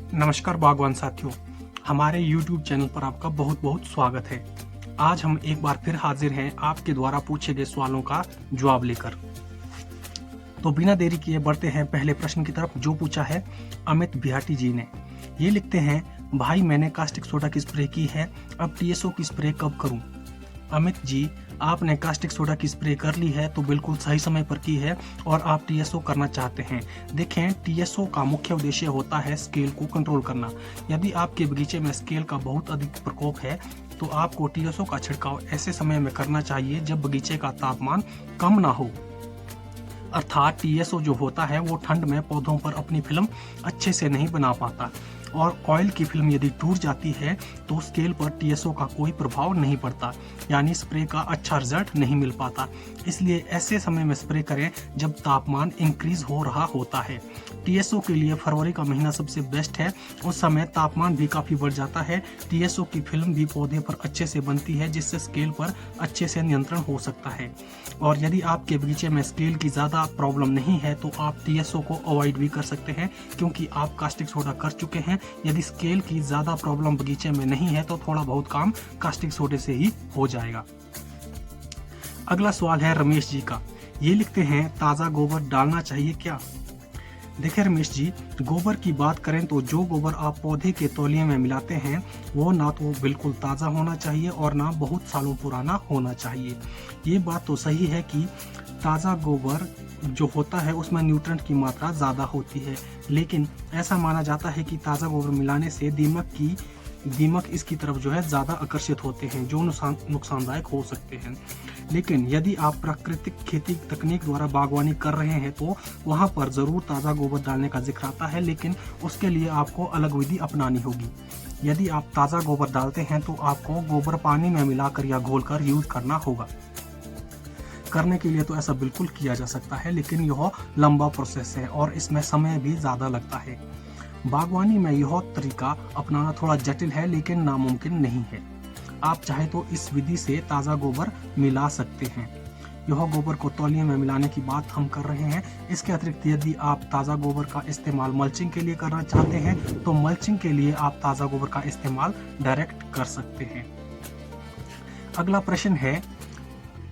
नमस्कार बागवान साथियों, हमारे YouTube चैनल पर आपका बहुत बहुत स्वागत है। आज हम एक बार फिर हाजिर हैं आपके द्वारा पूछे गए सवालों का जवाब लेकर। तो बिना देरी किए बढ़ते हैं पहले प्रश्न की तरफ, जो पूछा है अमित बिहाटी जी ने। ये लिखते हैं, भाई मैंने कास्टिक सोडा की स्प्रे की है, अब TSO की स्प्रे कब करूं? अमित जी, आपने कास्टिक सोडा की स्प्रे कर ली है तो बिल्कुल सही समय पर की है और आप TSO करना चाहते हैं। देखें, TSO का मुख्य उद्देश्य होता है स्केल को कंट्रोल करना। यदि आपके बगीचे में स्केल का बहुत अधिक प्रकोप है तो आपको TSO का छिड़काव ऐसे समय में करना चाहिए जब बगीचे का तापमान कम ना हो। अर्थात TSO जो होता है वो ठंड में पौधों पर अपनी फिल्म अच्छे से नहीं बना पाता और ऑयल की फिल्म यदि टूट जाती है तो स्केल पर TSO का कोई प्रभाव नहीं पड़ता, यानी स्प्रे का अच्छा रिजल्ट नहीं मिल पाता। इसलिए ऐसे समय में स्प्रे करें जब तापमान इंक्रीज हो रहा होता है। TSO के लिए फरवरी का महीना सबसे बेस्ट है, उस समय तापमान भी काफी बढ़ जाता है। TSO की फिल्म भी पौधे पर अच्छे से बनती है, जिससे स्केल पर अच्छे से नियंत्रण हो सकता है। और यदि आपके बगीचे में स्केल की ज्यादा प्रॉब्लम नहीं है तो आप TSO को अवॉइड भी कर सकते हैं, क्योंकि आप कास्टिक सोडा कर चुके हैं। यदि स्केल की ज्यादा प्रॉब्लम बगीचे में नहीं है तो थोड़ा बहुत काम कास्टिक सोडे से ही हो जाएगा। अगला सवाल है रमेश जी का। ये लिखते हैं, ताज़ा गोबर डालना चाहिए क्या? देखिए रमेश जी, गोबर की बात करें तो जो गोबर आप पौधे के तौलिए में मिलाते हैं वो ना तो बिल्कुल ताज़ा होना चाहिए और ना बहुत सालों पुराना होना चाहिए। ये बात तो सही है कि ताज़ा गोबर जो होता है उसमें न्यूट्रेंट की मात्रा ज़्यादा होती है, लेकिन ऐसा माना जाता है कि ताज़ा गोबर मिलाने से दीमक इसकी तरफ जो है ज़्यादा आकर्षित होते हैं, जो नुकसानदायक हो सकते हैं। लेकिन यदि आप प्राकृतिक खेती तकनीक द्वारा बागवानी कर रहे हैं तो वहाँ पर ज़रूर ताज़ा गोबर डालने का जिक्र आता है, लेकिन उसके लिए आपको अलग विधि अपनानी होगी। यदि आप ताज़ा गोबर डालते हैं तो आपको गोबर पानी में मिलाकर या घोलकर यूज करना होगा। करने के लिए तो ऐसा बिल्कुल किया जा सकता है, लेकिन यह लंबा प्रोसेस है और इसमें समय भी ज़्यादा लगता है। बागवानी में यह तरीका अपनाना थोड़ा जटिल है, लेकिन नामुमकिन नहीं है। आप चाहे तो इस विधि से ताज़ा गोबर मिला सकते हैं। यह गोबर को तौलिए में मिलाने की बात हम कर रहे हैं। इसके अतिरिक्त यदि आप ताज़ा गोबर का इस्तेमाल मल्चिंग के लिए करना चाहते हैं तो मल्चिंग के लिए आप ताज़ा गोबर का इस्तेमाल डायरेक्ट कर सकते हैं। अगला प्रश्न है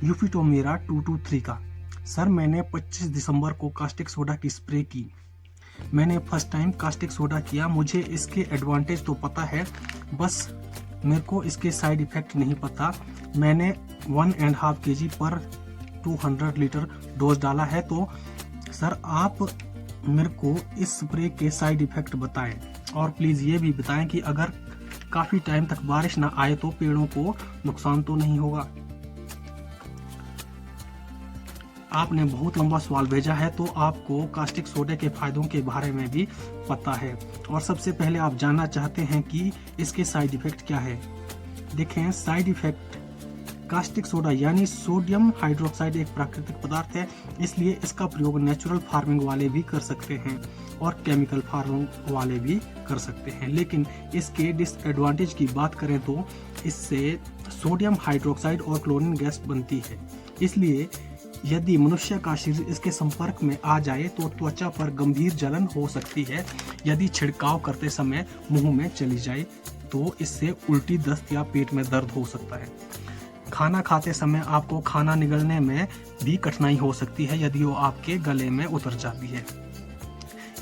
यूफिटोमेरा 223 का। सर, मैंने 25 दिसंबर को कास्टिक सोडा की स्प्रे की। मैंने फर्स्ट टाइम कास्टिक सोडा किया। मुझे इसके एडवांटेज तो पता है, बस मेरे को इसके साइड इफेक्ट नहीं पता। मैंने 1.5 kg पर 200 लीटर डोज डाला है। तो सर, आप मेरे को इस स्प्रे के साइड इफेक्ट बताएं और प्लीज़ ये भी बताएं कि अगर काफ़ी टाइम तक बारिश ना आए तो पेड़ों को नुकसान तो नहीं होगा। आपने बहुत लंबा सवाल भेजा है तो आपको कास्टिक सोडे के फायदों के बारे में भी पता है और सबसे पहले आप जानना चाहते हैं कि इसके साइड इफेक्ट क्या है। देखें, साइड इफेक्ट, कास्टिक सोडा यानी सोडियम हाइड्रोक्साइड एक प्राकृतिक पदार्थ है, इसलिए इसका प्रयोग नेचुरल फार्मिंग वाले भी कर सकते हैं और केमिकल फार्मिंग वाले भी कर सकते हैं। लेकिन इसके डिसएडवांटेज की बात करें तो इससे सोडियम हाइड्रोक्साइड और क्लोरीन गैस बनती है, इसलिए यदि मनुष्य का शरीर इसके संपर्क में आ जाए तो त्वचा पर गंभीर जलन हो सकती है। यदि छिड़काव करते समय मुंह में चली जाए तो इससे उल्टी, दस्त या पेट में दर्द हो सकता है। खाना खाते समय आपको खाना निगलने में भी कठिनाई हो सकती है यदि वो आपके गले में उतर जाती है।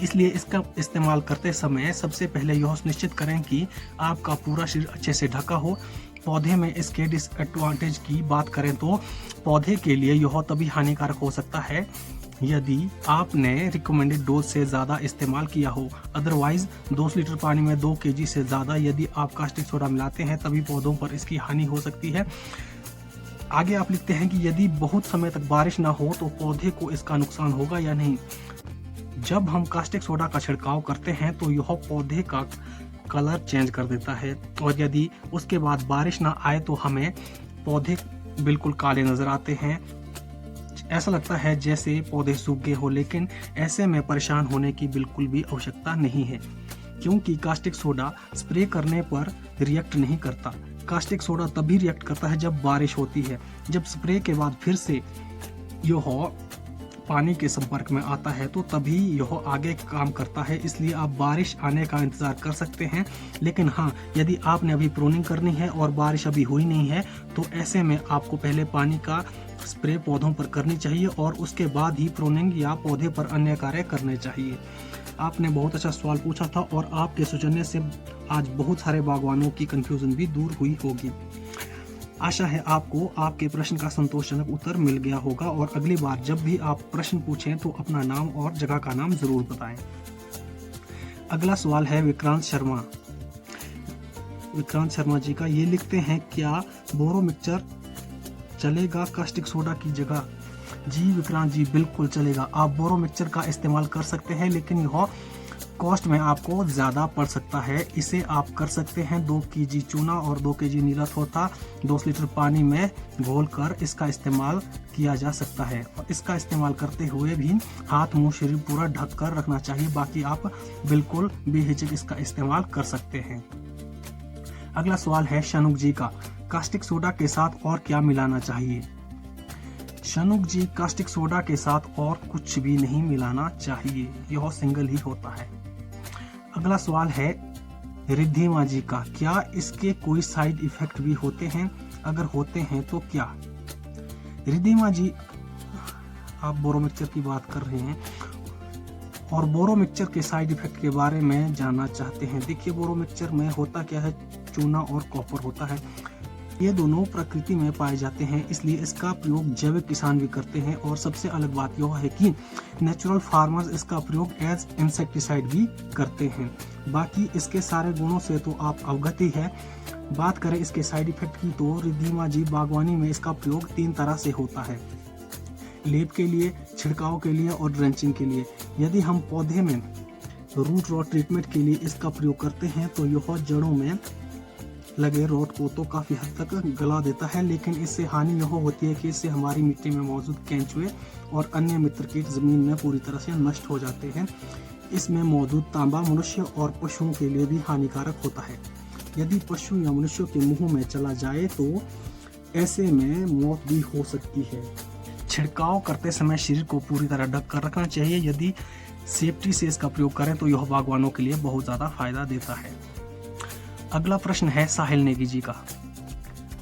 इसलिए इसका इस्तेमाल करते समय सबसे पहले यह सुनिश्चित करें कि आपका पूरा शरीर अच्छे से ढका हो। पौधे में इसके डिसएडवांटेज की बात करें तो पौधे के लिए यह तभी हानिकारक हो सकता है यदि आपने रिकमेंडेड डोज से ज़्यादा इस्तेमाल किया हो। अदरवाइज 2 लीटर पानी में 2 kg से ज़्यादा यदि आप कास्टिक सोडा मिलाते हैं तभी पौधों पर इसकी हानि हो सकती है। आगे आप लिखते हैं कि यदि बहुत समय तक बारिश ना हो तो पौधे को इसका नुकसान होगा या नहीं। जब हम कास्टिक सोडा का छिड़काव करते हैं तो यह पौधे का कलर चेंज कर देता है और यदि उसके बाद बारिश ना आए तो हमें पौधे बिल्कुल काले नजर आते हैं। ऐसा लगता है जैसे पौधे सूख गए हो, लेकिन ऐसे में परेशान होने की बिल्कुल भी आवश्यकता नहीं है, क्योंकि कास्टिक सोडा स्प्रे करने पर रिएक्ट नहीं करता। कास्टिक सोडा तभी रिएक्ट करता है जब बारिश होती है। जब स्प्रे के बाद फिर से यह पानी के संपर्क में आता है तो तभी यह आगे काम करता है। इसलिए आप बारिश आने का इंतजार कर सकते हैं। लेकिन हाँ, यदि आपने अभी प्रूनिंग करनी है और बारिश अभी हुई नहीं है तो ऐसे में आपको पहले पानी का स्प्रे पौधों पर करनी चाहिए और उसके बाद ही प्रूनिंग या पौधे पर अन्य कार्य करने चाहिए। आपने बहुत अच्छा सवाल पूछा था और आपके सुझाने से आज बहुत सारे बागवानों की कंफ्यूजन भी दूर हुई होगी। आशा है आपको आपके प्रश्न का संतोषजनक उत्तर मिल गया होगा और अगली बार जब भी आप प्रश्न पूछें तो अपना नाम और जगह का नाम जरूर बताएं। अगला सवाल है विक्रांत शर्मा जी का। ये लिखते हैं, क्या बोरो मिक्सचर चलेगा कास्टिक सोडा की जगह? जी विक्रांत जी, बिल्कुल चलेगा। आप बोरो मिक्सचर का इस्तेमाल कर सकते हैं, लेकिन यह कॉस्ट में आपको ज़्यादा पड़ सकता है। इसे आप कर सकते हैं 2 kg चूना और 2 kg नीला थोथा 2 लीटर पानी में घोलकर इसका इस्तेमाल किया जा सकता है। और इसका इस्तेमाल करते हुए भी हाथ मुंह शरीर पूरा ढक कर रखना चाहिए। बाकी आप बिल्कुल बेहिचक इसका इस्तेमाल कर सकते हैं। अगला सवाल है शनुक जी का, कास्टिक सोडा के साथ और क्या मिलाना चाहिए? शनुक जी, कास्टिक सोडा के साथ और कुछ भी नहीं मिलाना चाहिए, यह सिंगल ही होता है। अगला सवाल है रिद्धिमा जी का, क्या इसके कोई साइड इफेक्ट भी होते हैं? अगर होते हैं तो क्या? रिद्धिमा जी, आप बोरो मिक्सचर की बात कर रहे हैं और बोरो मिक्सचर के साइड इफेक्ट के बारे में जानना चाहते हैं। देखिए, बोरो मिक्सचर में होता क्या है, चूना और कॉपर होता है। ये दोनों प्रकृति में पाए जाते हैं, इसलिए इसका प्रयोग जैविक किसान भी करते हैं। और सबसे अलग बात यह है कि नेचुरल फार्मर्स इसका प्रयोग एज इंसेक्टिसाइड भी करते हैं। बाकी इसके सारे गुणों से तो आप अवगत ही है। बात करें इसके साइड इफेक्ट की तो रिद्धिमा जी, बागवानी में इसका प्रयोग 3 तरह से होता है, लेप के लिए, छिड़काव के लिए और ड्रेंचिंग के लिए। यदि हम पौधे में रूट रॉट ट्रीटमेंट के लिए इसका प्रयोग करते हैं तो यह जड़ों में लगे रोट को तो काफी हद तक गला देता है, लेकिन इससे हानि यह होती है कि इससे हमारी मिट्टी में मौजूद केंचुए और अन्य मित्र कीट जमीन में पूरी तरह से नष्ट हो जाते हैं। इसमें मौजूद तांबा मनुष्य और पशुओं के लिए भी हानिकारक होता है। यदि पशु या मनुष्य के मुंह में चला जाए तो ऐसे में मौत भी हो सकती है। छिड़काव करते समय शरीर को पूरी तरह ढक कर रखना चाहिए। यदि सेफ्टी से इसका प्रयोग करें तो यह बागवानों के लिए बहुत ज्यादा फायदा देता है। अगला प्रश्न है साहिल नेगी जी का,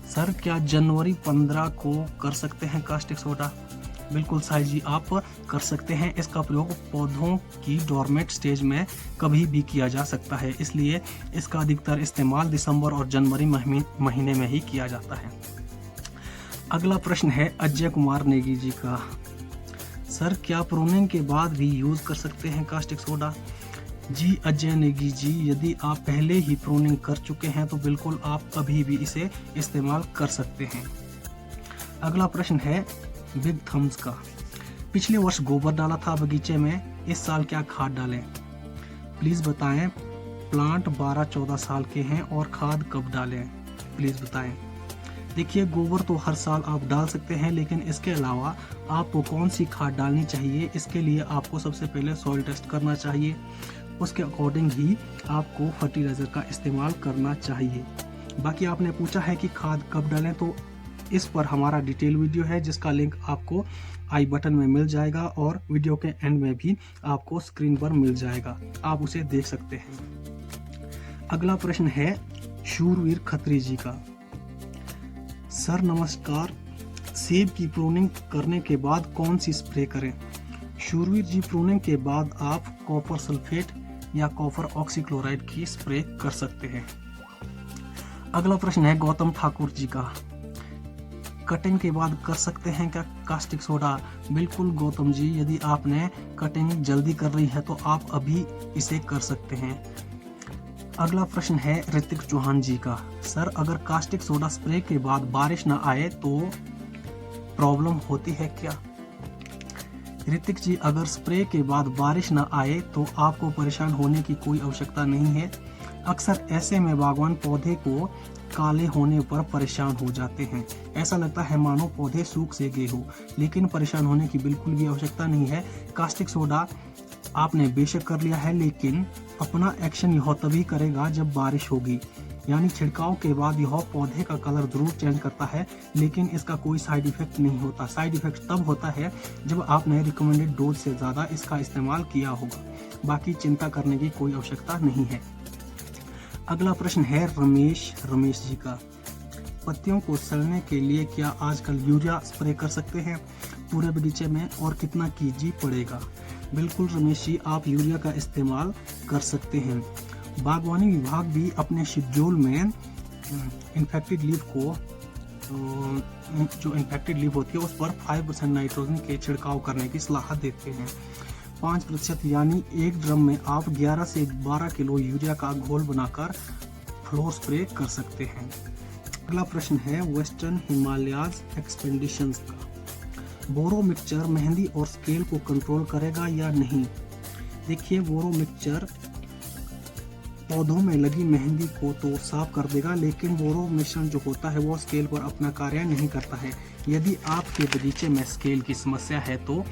सर क्या जनवरी 15 को कर सकते हैं कास्टिक सोडा? बिल्कुल साहिल जी, आप कर सकते हैं। इसका प्रयोग पौधों की डोरमेट स्टेज में कभी भी किया जा सकता है, इसलिए इसका अधिकतर इस्तेमाल दिसंबर और जनवरी महीने में ही किया जाता है। अगला प्रश्न है अजय कुमार नेगी जी का, सर क्या प्रूनिंग के बाद भी यूज कर सकते हैं कास्टिक सोडा? जी अजय नेगी जी, यदि आप पहले ही प्रूनिंग कर चुके हैं तो बिल्कुल आप कभी भी इसे इस्तेमाल कर सकते हैं। अगला प्रश्न है बिग थम्स का, पिछले वर्ष गोबर डाला था बगीचे में, इस साल क्या खाद डालें? प्लीज बताएं। प्लांट 12-14 साल के हैं और खाद कब डालें? प्लीज बताएं। देखिए, गोबर तो हर साल आप डाल सकते हैं, लेकिन इसके अलावा आपको कौन सी खाद डालनी चाहिए, इसके लिए आपको सबसे पहले सॉइल टेस्ट करना चाहिए। उसके अकॉर्डिंग ही आपको फर्टिलाइजर का इस्तेमाल करना चाहिए। बाकी आपने पूछा है कि खाद कब डालें, तो इस पर हमारा डिटेल वीडियो है जिसका लिंक आपको आई बटन में मिल जाएगा और वीडियो के एंड में भी आपको स्क्रीन पर मिल जाएगा, आप उसे देख सकते हैं। अगला प्रश्न है शूरवीर खत्री जी का, सर नमस्कार, सेब की प्रूनिंग करने के बाद कौन सी स्प्रे करें? शूरवीर जी, प्रूनिंग के बाद आप कॉपर सल्फेट या कॉपर ऑक्सीक्लोराइड की स्प्रे कर सकते हैं। अगला प्रश्न है गौतम ठाकुर जी का, कटिंग के बाद कर सकते हैं क्या कास्टिक सोडा? बिल्कुल गौतम जी, यदि आपने कटिंग जल्दी कर रही है तो आप अभी इसे कर सकते हैं। अगला प्रश्न है ऋतिक चौहान जी का, सर अगर कास्टिक सोडा स्प्रे के बाद बारिश ना आए तो प्रॉब्लम होती है क्या? ऋतिक जी, अगर स्प्रे के बाद बारिश ना आए तो आपको परेशान होने की कोई आवश्यकता नहीं है। अक्सर ऐसे में बागवान पौधे को काले होने पर परेशान हो जाते हैं, ऐसा लगता है मानो पौधे सूख से गए हो, लेकिन परेशान होने की बिल्कुल भी आवश्यकता नहीं है। कास्टिक सोडा आपने बेशक कर लिया है, लेकिन अपना एक्शन यह तभी करेगा जब बारिश होगी। यानी छिड़काव के बाद यह पौधे का कलर जरूर चेंज करता है, लेकिन इसका कोई साइड इफेक्ट नहीं होता। साइड इफेक्ट तब होता है जब आपने रिकमेंडेड डोज से ज़्यादा इसका इस्तेमाल किया होगा। बाकी चिंता करने की कोई आवश्यकता नहीं है। अगला प्रश्न है रमेश जी का। पत्तियों को सड़ने के लिए क्या आजकल यूरिया स्प्रे कर सकते हैं पूरे बगीचे में, और कितना केजी पड़ेगा? बिल्कुल रमेश जी, आप यूरिया का इस्तेमाल कर सकते हैं। बागवानी विभाग भी अपने शेड्यूल में इन्फेक्टेड लीफ को जो इन्फेक्टेड लीफ होती है उस पर 5% नाइट्रोजन के छिड़काव करने की सलाह देते हैं। 5% यानी एक ड्रम में आप 11 से 12 किलो यूरिया का घोल बनाकर फ्लोर स्प्रे कर सकते हैं। अगला प्रश्न है वेस्टर्न हिमालयाज एक्सपेडिशंस का। बोरो मिक्सचर मेहंदी और स्केल को कंट्रोल करेगा या नहीं? देखिए, बोरो मिक्सचर पौधों में लगी मेहंदी को तो साफ कर देगा, लेकिन बोरो मिश्रण जो होता है वो स्केल पर अपना कार्य नहीं करता है। यदि आपके बगीचे में स्केल की समस्या है तो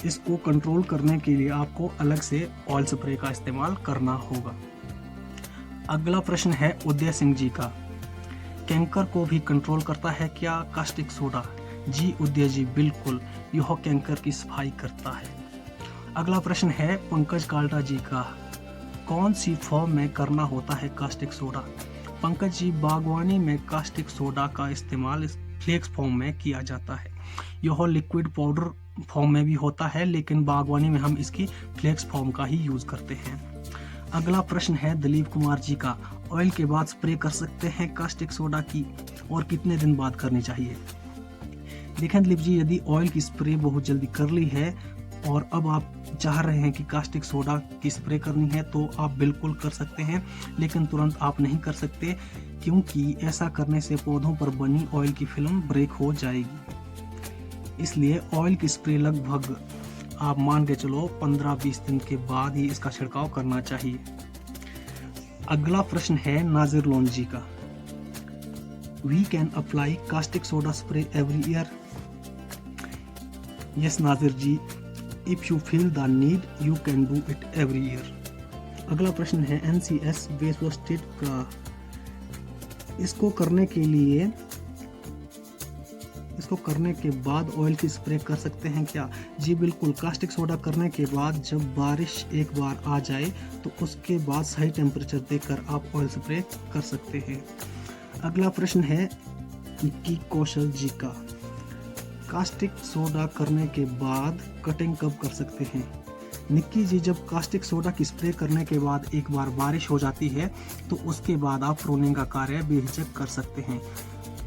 इसको कंट्रोल करने के लिए आपको अलग से ऑयल स्प्रे का इस्तेमाल करना होगा। अगला प्रश्न है उदय सिंह जी का। कैंकर को भी कंट्रोल करता है क्या कास्टिक सोडा? जी उदय जी, बिल्कुल, यह कैंकर की सफाई करता है। अगला प्रश्न है पंकज काल्टा जी का। कौन सी फॉर्म में करना होता है कास्टिक सोडा? पंकज जी, बागवानी में कास्टिक सोडा का इस्तेमाल फ्लेक्स फॉर्म में किया जाता है। यह लिक्विड पाउडर फॉर्म में भी होता है, लेकिन बागवानी में हम इसकी फ्लेक्स फॉर्म का ही यूज करते हैं। अगला प्रश्न है दिलीप कुमार जी का। ऑयल के बाद स्प्रे कर सकते हैं कास्टिक सोडा की, और कितने दिन बाद करनी चाहिए? देखें दिलीप जी, यदि ऑयल की स्प्रे बहुत जल्दी कर ली है और अब आप चाह रहे हैं कि कास्टिक सोडा की स्प्रे करनी है तो आप बिल्कुल कर सकते हैं, लेकिन तुरंत आप नहीं कर सकते, क्योंकि ऐसा करने से पौधों पर बनी ऑयल की फिल्म ब्रेक हो जाएगी। इसलिए ऑयल की स्प्रे लगभग आप मान के चलो 15-20 दिन के बाद ही इसका छिड़काव करना चाहिए। अगला प्रश्न है नाजिर लोन जी का। We can apply caustic soda spray every year? Yes Nazir ji, if you feel the need you can do it every year. अगला प्रश्न है NCS वेस्टेड का। इसको करने के बाद ऑयल की स्प्रे कर सकते हैं क्या? जी बिल्कुल, कास्टिक सोडा करने के बाद जब बारिश एक बार आ जाए तो उसके बाद सही टेम्परेचर देकर आप ऑयल स्प्रे कर सकते हैं। अगला प्रश्न है निक्की कौशल जी का। कास्टिक सोडा करने के बाद कटिंग कब कर सकते हैं? निक्की जी, जब कास्टिक सोडा की स्प्रे करने के बाद एक बार बारिश हो जाती है तो उसके बाद आप प्रूनिंग का कार्य बेहिचक कर सकते हैं।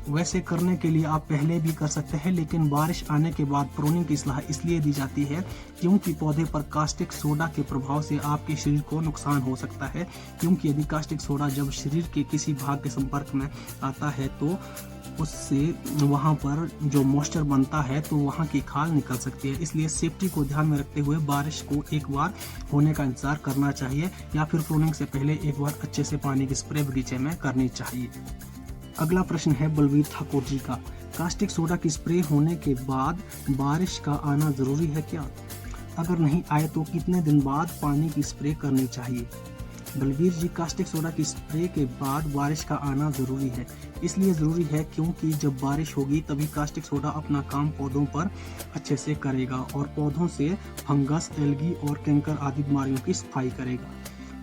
वैसे करने के लिए आप पहले भी कर सकते हैं, लेकिन बारिश आने के बाद प्रूनिंग की सलाह इसलिए दी जाती है क्योंकि पौधे पर कास्टिक सोडा के प्रभाव से आपके शरीर को नुकसान हो सकता है। क्योंकि यदि कास्टिक सोडा जब शरीर के किसी भाग के संपर्क में आता है तो उससे वहाँ पर जो मॉइस्चर बनता है तो वहाँ की खाल निकल सकती है। इसलिए सेफ्टी को ध्यान में रखते हुए बारिश को एक बार होने का इंतजार करना चाहिए, या फिर प्रूनिंग से पहले एक बार अच्छे से पानी की स्प्रे बगीचे में करनी चाहिए। अगला प्रश्न है बलवीर ठाकुर जी का। कास्टिक सोडा की स्प्रे होने के बाद बारिश का आना जरूरी है क्या? अगर नहीं आए तो कितने दिन बाद पानी की स्प्रे करनी चाहिए? बलवीर जी, कास्टिक सोडा की स्प्रे के बाद बारिश का आना जरूरी है। इसलिए जरूरी है क्योंकि जब बारिश होगी तभी कास्टिक सोडा अपना काम पौधों पर अच्छे से करेगा और पौधों से फंगस, एल्गी और कैंकर आदि बीमारियों की सफाई करेगा।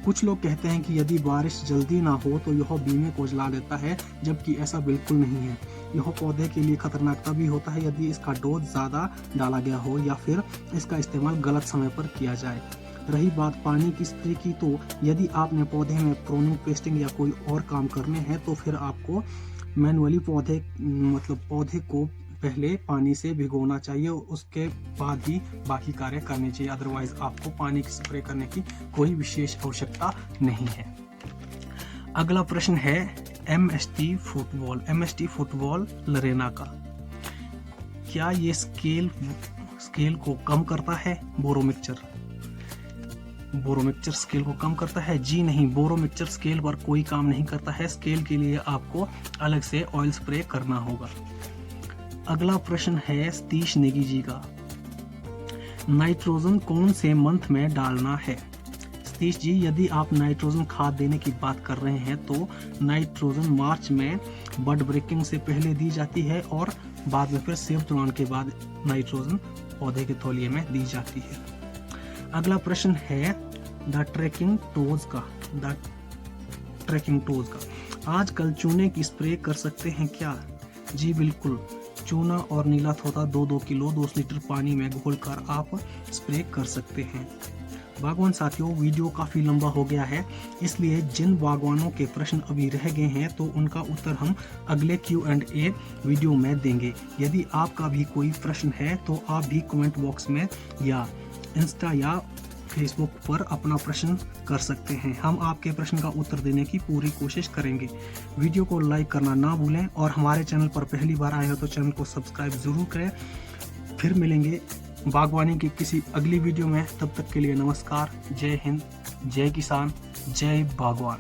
कुछ लोग कहते हैं कि यदि बारिश जल्दी ना हो तो यह बीमे को जला देता है, जबकि ऐसा बिल्कुल नहीं है। यह पौधे के लिए खतरनाक तभी होता है यदि इसका डोज ज़्यादा डाला गया हो या फिर इसका इस्तेमाल गलत समय पर किया जाए। रही बात पानी की स्प्रे की, तो यदि आपने पौधे में प्रूनिंग, पेस्टिंग या कोई और काम करने हैं तो फिर आपको मैनुअली पौधे को पहले पानी से भिगोना चाहिए, उसके बाद ही बाकी कार्य करने चाहिए। अदरवाइज आपको पानी की स्प्रे करने की कोई विशेष आवश्यकता नहीं है। अगला प्रश्न है MST फुटबॉल लरेना का। क्या ये स्केल को कम करता है? बोरो मिक्सचर स्केल को कम करता है? जी नहीं, बोरो मिक्सचर स्केल पर कोई काम नहीं करता है। स्केल के लिए आपको अलग से ऑयल स्प्रे करना होगा। अगला प्रश्न है सतीश नेगी जी का। नाइट्रोजन कौन से मंथ में डालना है? सतीश जी, यदि आप नाइट्रोजन खाद देने की बात कर रहे हैं तो नाइट्रोजन मार्च में बड ब्रेकिंग से पहले दी जाती है और बाद में फिर सेब तुड़ान के बाद नाइट्रोजन पौधे के तौलिए में दी जाती है। अगला प्रश्न है द ट्रैकिंग टोज का। आजकल चूने की स्प्रे कर सकते हैं क्या? जी बिल्कुल, चूना और नीला थोथा 2-2 किलो 2 लीटर पानी में घोलकर आप स्प्रे कर सकते हैं। बागवान साथियों, वीडियो काफी लंबा हो गया है, इसलिए जिन बागवानों के प्रश्न अभी रह गए हैं तो उनका उत्तर हम अगले Q&A वीडियो में देंगे। यदि आपका भी कोई प्रश्न है तो आप भी कमेंट बॉक्स में या इंस्टा या फेसबुक पर अपना प्रश्न कर सकते हैं। हम आपके प्रश्न का उत्तर देने की पूरी कोशिश करेंगे। वीडियो को लाइक करना ना भूलें और हमारे चैनल पर पहली बार आए हो तो चैनल को सब्सक्राइब जरूर करें। फिर मिलेंगे बागवानी की किसी अगली वीडियो में। तब तक के लिए नमस्कार, जय हिंद, जय किसान, जय बागवान।